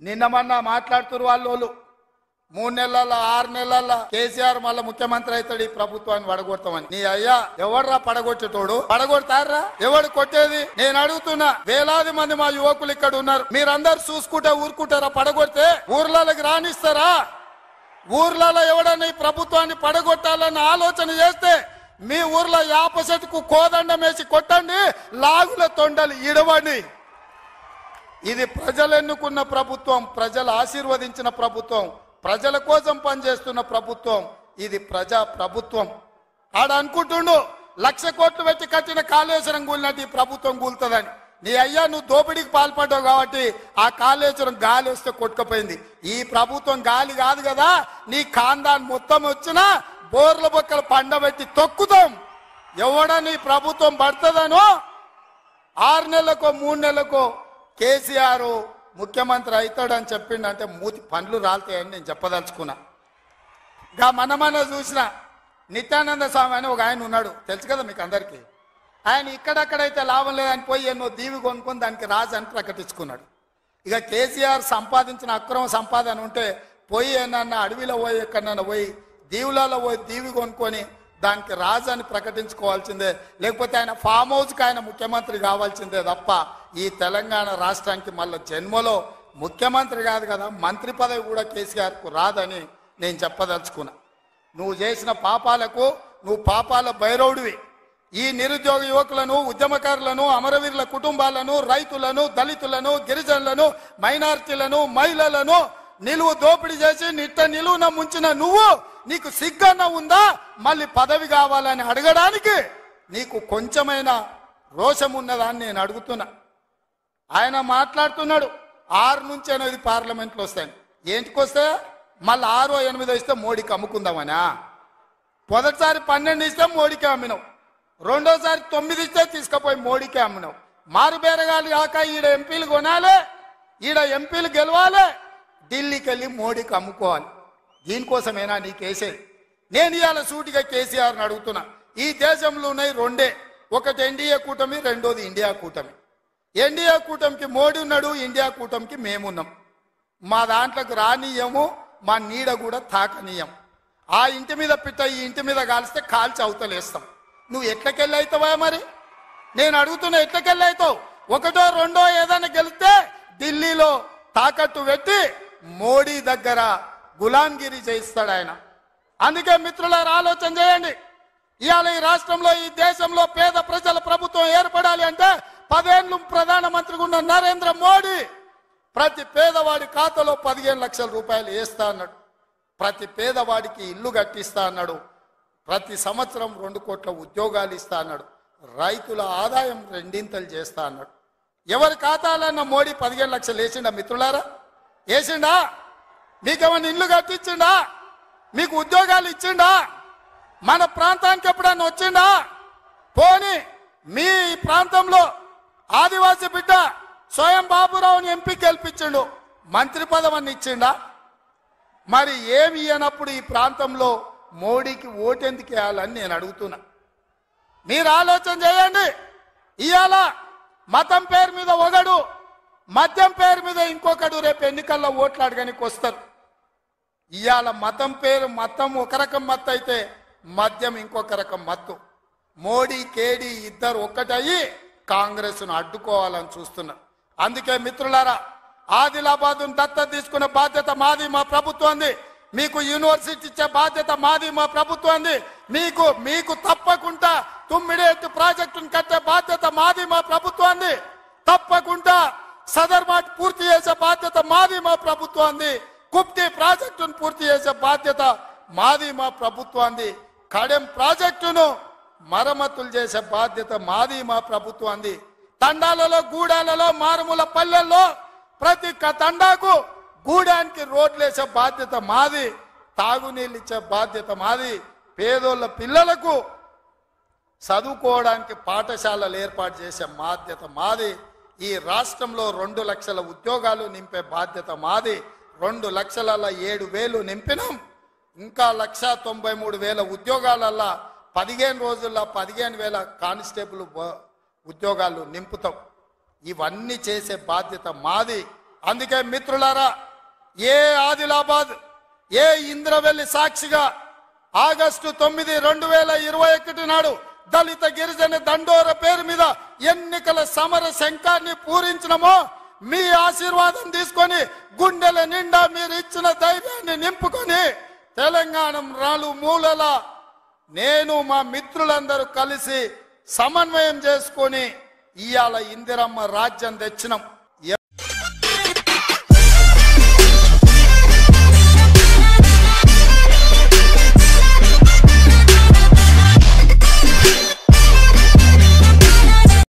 నిన్న మొన్న మాట్లాడుతున్నారు వాళ్ళు 3 నెలల 6 నెలల కేసీఆర్ మళ్ళీ ముఖ్యమంత్రి అవుతాడు ఈ ప్రభుత్వాన్ని పడగొడతామని. నీ అయ్యా ఎవడ్రా పడగొచ్చేటోడు? పడగొడతారా? ఎవడు కొట్టేది? నేను అడుగుతున్నా. వేలాది మంది మా యువకులు ఇక్కడ ఉన్నారు. మీరందరు చూసుకుంటే ఊరుకుంటారా? పడగొడితే ఊర్లలోకి రానిస్తారా? ఊర్లలో ఎవడన్నా ఈ ప్రభుత్వాన్ని పడగొట్టాలన్న ఆలోచన చేస్తే మీ ఊర్లో యాప చెట్టుకు కోదండం వేసి కొట్టండి, లాగుల తొండలు ఇడవండి. ఇది ప్రజలు ఎన్నుకున్న ప్రభుత్వం, ప్రజలు ఆశీర్వదించిన ప్రభుత్వం, ప్రజల కోసం పనిచేస్తున్న ప్రభుత్వం. ఇది ప్రజా ప్రభుత్వం. ఆడ అనుకుంటుండు 1,00,000 కోట్లు పెట్టి కట్టిన కాళేశ్వరం కూలినట్టు ఈ ప్రభుత్వం కూలుతుందని. నీ అయ్యా నువ్వు దోపిడీకి పాల్పడ్డావు కాబట్టి ఆ కాళేశ్వరం గాలి వస్తే కొట్టుకుపోయింది. ఈ ప్రభుత్వం గాలి కాదు కదా. నీ ఖాందాన్ మొత్తం వచ్చినా బోర్ల బొక్కలు పండబెట్టి తొక్కుతాం. ఎవడని ప్రభుత్వం పడుతుందనో 6 నెలలకో 3 నెలలకో కేసీఆర్ ముఖ్యమంత్రి అవుతాడని చెప్పిండంటే మూతి పండ్లు రాలుతాయని నేను చెప్పదలుచుకున్నా. ఇంకా మన చూసిన నిత్యానంద స్వామి అని ఒక ఆయన ఉన్నాడు, తెలుసు కదా మీకు అందరికీ. ఆయన ఇక్కడక్కడైతే లాభం లేదని పోయి ఎన్నో దీవి కొనుక్కొని దానికి రాజు అని ప్రకటించుకున్నాడు. ఇక కేసీఆర్ సంపాదించిన అక్రమ సంపాదన ఉంటే పోయి ఏమన్నా అడవిలో పోయి ఎక్కడన్నా పోయి దీవులలో పోయి దీవి కొనుక్కొని దానికి రాజు అని ప్రకటించుకోవాల్సిందే. లేకపోతే ఆయన ఫామ్ హౌస్కి ఆయన ముఖ్యమంత్రి కావాల్సిందే తప్ప ఈ తెలంగాణ రాష్ట్రానికి మళ్ళీ జన్మలో ముఖ్యమంత్రి కాదు కదా, మంత్రి పదవి కూడా కేసీఆర్కు రాదని నేను చెప్పదలుచుకున్నా. నువ్వు చేసిన పాపాలకు నువ్వు పాపాల భైరవుడివి. ఈ నిరుద్యోగ యువకులను, ఉద్యమకారులను, అమరవీరుల కుటుంబాలను, రైతులను, దళితులను, గిరిజనులను, మైనారిటీలను, మహిళలను నిలువు దోపిడీ చేసి నిలువున ముంచిన నువ్వు, నీకు సిగ్గన్న ఉందా మళ్ళీ పదవి కావాలని అడగడానికి? నీకు కొంచెమైనా రోషం ఉన్నదాన్ని నేను అడుగుతున్నా. ఆయన మాట్లాడుతున్నాడు 6 నుంచి 8 పార్లమెంట్లు వస్తాయి. ఏంటికి వస్తే మళ్ళీ 6 or 8 ఇస్తే మోడీకి అమ్ముకుందామనా? మొదటిసారి 12 ఇస్తే మోడీకే అమ్మినావు, రెండోసారి 9 ఇస్తే తీసుకుపోయి మోడీకే అమ్మినావు. మారుబేరగాలి కాక ఈడ ఎంపీలు కొనాలి, ఈడ ఎంపీలు గెలవాలి, ఢిల్లీకి వెళ్ళి మోడీకి అమ్ముకోవాలి. దీనికోసమేనా నీకేసేది? నేను ఇవాళ సూటిగా కేసీఆర్ని అడుగుతున్నా. ఈ దేశంలో ఉన్నాయి 2, ఒకటి ఎన్డీఏ కూటమి, రెండోది ఇండియా కూటమి. ఎన్డీఏ కూటమికి మోడీ ఉన్నాడు, ఇండియా కూటమికి మేమున్నాం. మా దాంట్లోకి రానీయము, మా నీడ కూడా తాకనీయం. ఆ ఇంటి మీద పిట్ట ఈ ఇంటి మీద కాలిస్తే కాల్చి అవతలేస్తాం. నువ్వు ఎట్లకెళ్ళి అవుతావా? మరి నేను అడుగుతున్నా, ఎట్లకెళ్ళి అవుతావు? 1, 2 ఏదైనా గెలిస్తే ఢిల్లీలో తాకట్టు పెట్టి మోడీ దగ్గర గులాంగిరి చేయిస్తాడు ఆయన. అందుకే మిత్రులారా ఆలోచన చేయండి. ఇవాళ ఈ రాష్ట్రంలో, ఈ దేశంలో పేద ప్రజల ప్రభుత్వం ఏర్పడాలి అంటే 10 ఏళ్ళు ప్రధానమంత్రిగా ఉన్న నరేంద్ర మోడీ ప్రతి పేదవాడి ఖాతాలో 15 లక్షల రూపాయలు వేస్తా అన్నాడు. ప్రతి పేదవాడికి ఇల్లు కట్టిస్తా అన్నాడు. ప్రతి సంవత్సరం 2 కోట్ల ఉద్యోగాలు ఇస్తా అన్నాడు. రైతుల ఆదాయం 2 చేస్తా అన్నాడు. ఎవరి ఖాతాలన్న మోడీ 15 లక్షలు వేసిండా మిత్రులారా? వేసిండా? మీకేమన్నా ఇల్లు కట్టించిండా? మీకు ఉద్యోగాలు ఇచ్చిండా? మన ప్రాంతానికి ఎప్పుడన్నా వచ్చిండా? పోనీ మీ ప్రాంతంలో ఆదివాసీ బిడ్డ స్వయం బాబురావుని ఎంపీ గెలిపించిండు, మంత్రి పదవిని ఇచ్చిండా? మరి ఏమి ఇయ్యనప్పుడు ఈ ప్రాంతంలో మోడీకి ఓటెందుకు వేయాలని నేను అడుగుతున్నా. మీరు ఆలోచన చేయండి. ఇవాళ మతం పేరు మీద ఒకడు, మద్యం పేరు మీద ఇంకొకడు రేపు ఎన్నికల్లో ఓట్లు అడగడానికి వస్తారు. ఇవాళ మతం ఒక రకం మత్తు అయితే మద్యం ఇంకొక రకం మత్తు. మోడీ కేడీ ఇద్దరు ఒక్కటయ్యి కాంగ్రెస్ను అడ్డుకోవాలని చూస్తున్నారు. అందుకే మిత్రులారా, ఆదిలాబాద్ దత్తత తీసుకునే బాధ్యత మాది, మా ప్రభుత్వాన్ని. మీకు యూనివర్సిటీ ఇచ్చే బాధ్యత మాది, మా ప్రభుత్వాన్ని. మీకు తప్పకుండా తుమ్మిడేట్టు ప్రాజెక్టును కట్టే బాధ్యత మాది, మా ప్రభుత్వాన్ని. తప్పకుండా సదర్మాట్ పూర్తి చేసే బాధ్యత మాది, మా ప్రభుత్వాన్ని. కుప్టి ప్రాజెక్టును పూర్తి చేసే బాధ్యత మాది, మా ప్రభుత్వాన్ని. కడెం ప్రాజెక్టును మరమ్మతులు చేసే బాధ్యత మాది, మా ప్రభుత్వాన్ని. తండాలలో, గూడాలలో, మారుమూల పల్లెల్లో ప్రతి తండాకు గూడానికి రోడ్లు వేసే బాధ్యత మాది. తాగునీళ్ళు ఇచ్చే బాధ్యత మాది. పేదోళ్ళ పిల్లలకు చదువుకోవడానికి పాఠశాలలు ఏర్పాటు చేసే బాధ్యత మాది. ఈ రాష్ట్రంలో 2 లక్షల ఉద్యోగాలు నింపే బాధ్యత మాది. 2,07,000 నింపినాం. ఇంకా 1,93,000 ఉద్యోగాలల్లా 15 రోజుల్లో 15,000 కానిస్టేబుల్ ఉద్యోగాలు నింపుతాం. ఇవన్నీ చేసే బాధ్యత మాది. అందుకే మిత్రులారా, ఏ ఆదిలాబాద్, ఏ ఇంద్రవెల్లి సాక్షిగా ఆగస్టు 9, 2021 నాడు దళిత గిరిజన దండోర పేరు మీద ఎన్నికల సమర శంఖాన్ని పూరించినమో, మీ ఆశీర్వాదం తీసుకొని గుండెల నిండా మీరు ఇచ్చిన ధైర్యాన్ని నింపుకొని తెలంగాణ మూలల నేను మా మిత్రులందరూ కలిసి సమన్వయం చేసుకొని ఇవాళ ఇందిరమ్మ రాజ్యం తెచ్చినాం.